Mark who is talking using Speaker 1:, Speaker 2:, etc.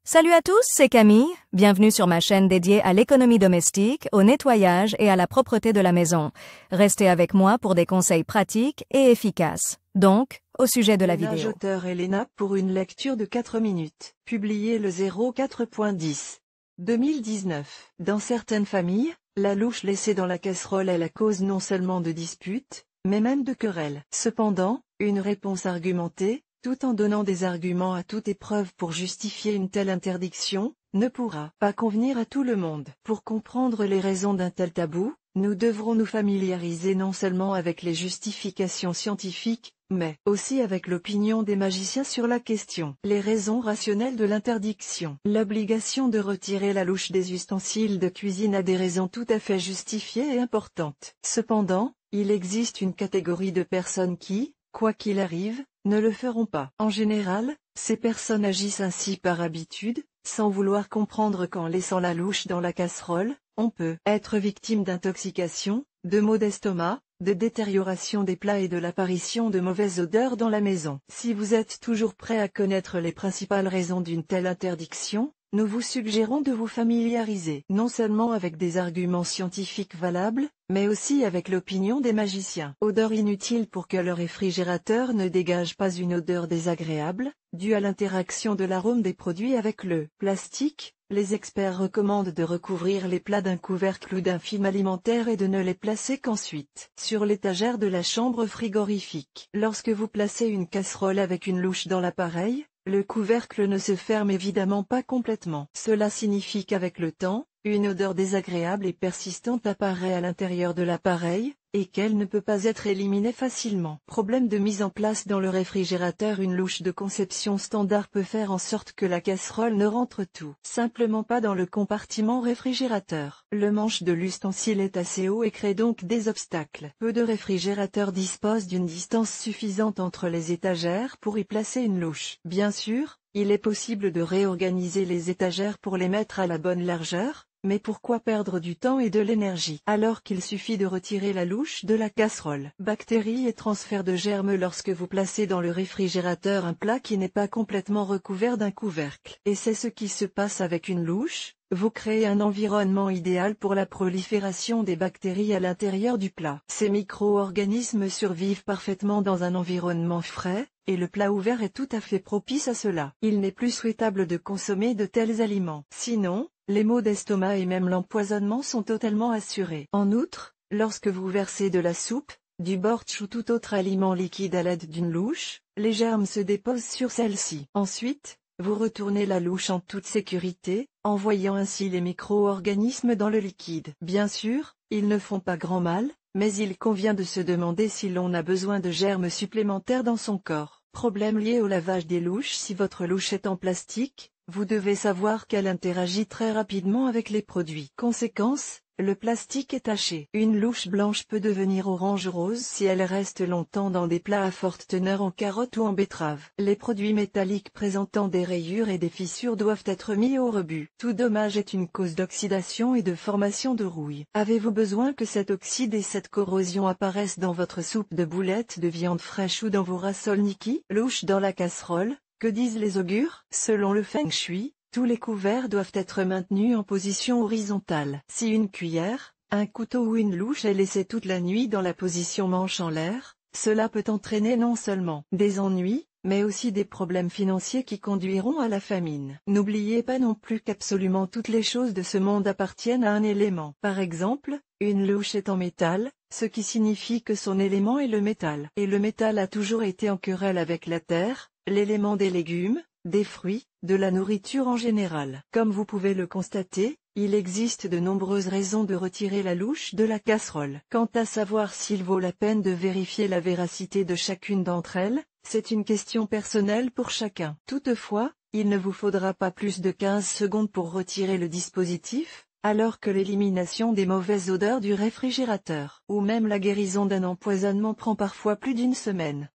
Speaker 1: Salut à tous, c'est Camille. Bienvenue sur ma chaîne dédiée à l'économie domestique, au nettoyage et à la propreté de la maison. Restez avec moi pour des conseils pratiques et efficaces. Donc, au sujet de la vidéo.
Speaker 2: Auteur Elena pour une lecture de 4 minutes. Publié le 04.10. 2019. Dans certaines familles, la louche laissée dans la casserole est la cause non seulement de disputes, mais même de querelles. Cependant, une réponse argumentée, tout en donnant des arguments à toute épreuve pour justifier une telle interdiction, ne pourra pas convenir à tout le monde. Pour comprendre les raisons d'un tel tabou, nous devrons nous familiariser non seulement avec les justifications scientifiques, mais aussi avec l'opinion des magiciens sur la question. Les raisons rationnelles de l'interdiction. L'obligation de retirer la louche des ustensiles de cuisine a des raisons tout à fait justifiées et importantes. Cependant, il existe une catégorie de personnes qui, quoi qu'il arrive, ne le feront pas. En général, ces personnes agissent ainsi par habitude, sans vouloir comprendre qu'en laissant la louche dans la casserole, on peut être victime d'intoxication, de maux d'estomac, de détérioration des plats et de l'apparition de mauvaises odeurs dans la maison. Si vous êtes toujours prêt à connaître les principales raisons d'une telle interdiction, nous vous suggérons de vous familiariser non seulement avec des arguments scientifiques valables, mais aussi avec l'opinion des magiciens. Odeur inutile. Pour que le réfrigérateur ne dégage pas une odeur désagréable, due à l'interaction de l'arôme des produits avec le plastique, les experts recommandent de recouvrir les plats d'un couvercle ou d'un film alimentaire et de ne les placer qu'ensuite sur l'étagère de la chambre frigorifique. Lorsque vous placez une casserole avec une louche dans l'appareil, le couvercle ne se ferme évidemment pas complètement. Cela signifie qu'avec le temps, une odeur désagréable et persistante apparaît à l'intérieur de l'appareil, et qu'elle ne peut pas être éliminée facilement. Problème de mise en place dans le réfrigérateur. Une louche de conception standard peut faire en sorte que la casserole ne rentre tout simplement pas dans le compartiment réfrigérateur. Le manche de l'ustensile est assez haut et crée donc des obstacles. Peu de réfrigérateurs disposent d'une distance suffisante entre les étagères pour y placer une louche. Bien sûr, il est possible de réorganiser les étagères pour les mettre à la bonne largeur, mais pourquoi perdre du temps et de l'énergie alors qu'il suffit de retirer la louche de la casserole? Bactéries et transfert de germes. Lorsque vous placez dans le réfrigérateur un plat qui n'est pas complètement recouvert d'un couvercle, et c'est ce qui se passe avec une louche, vous créez un environnement idéal pour la prolifération des bactéries à l'intérieur du plat. Ces micro-organismes survivent parfaitement dans un environnement frais, et le plat ouvert est tout à fait propice à cela. Il n'est plus souhaitable de consommer de tels aliments. Sinon, les maux d'estomac et même l'empoisonnement sont totalement assurés. En outre, lorsque vous versez de la soupe, du bortsch ou tout autre aliment liquide à l'aide d'une louche, les germes se déposent sur celle-ci. Ensuite, vous retournez la louche en toute sécurité, envoyant ainsi les micro-organismes dans le liquide. Bien sûr, ils ne font pas grand mal, mais il convient de se demander si l'on a besoin de germes supplémentaires dans son corps. Problème lié au lavage des louches. Si votre louche est en plastique, vous devez savoir qu'elle interagit très rapidement avec les produits. Conséquence, le plastique est taché. Une louche blanche peut devenir orange-rose si elle reste longtemps dans des plats à forte teneur en carottes ou en betterave. Les produits métalliques présentant des rayures et des fissures doivent être mis au rebut. Tout dommage est une cause d'oxydation et de formation de rouille. Avez-vous besoin que cet oxyde et cette corrosion apparaissent dans votre soupe de boulettes de viande fraîche ou dans vos rassolniki? Louche dans la casserole, que disent les augures? Selon le Feng Shui, tous les couverts doivent être maintenus en position horizontale. Si une cuillère, un couteau ou une louche est laissée toute la nuit dans la position manche en l'air, cela peut entraîner non seulement des ennuis, mais aussi des problèmes financiers qui conduiront à la famine. N'oubliez pas non plus qu'absolument toutes les choses de ce monde appartiennent à un élément. Par exemple, une louche est en métal, ce qui signifie que son élément est le métal. Et le métal a toujours été en querelle avec la terre, l'élément des légumes, des fruits, de la nourriture en général. Comme vous pouvez le constater, il existe de nombreuses raisons de retirer la louche de la casserole. Quant à savoir s'il vaut la peine de vérifier la véracité de chacune d'entre elles, c'est une question personnelle pour chacun. Toutefois, il ne vous faudra pas plus de 15 secondes pour retirer le dispositif, alors que l'élimination des mauvaises odeurs du réfrigérateur, ou même la guérison d'un empoisonnement prend parfois plus d'une semaine.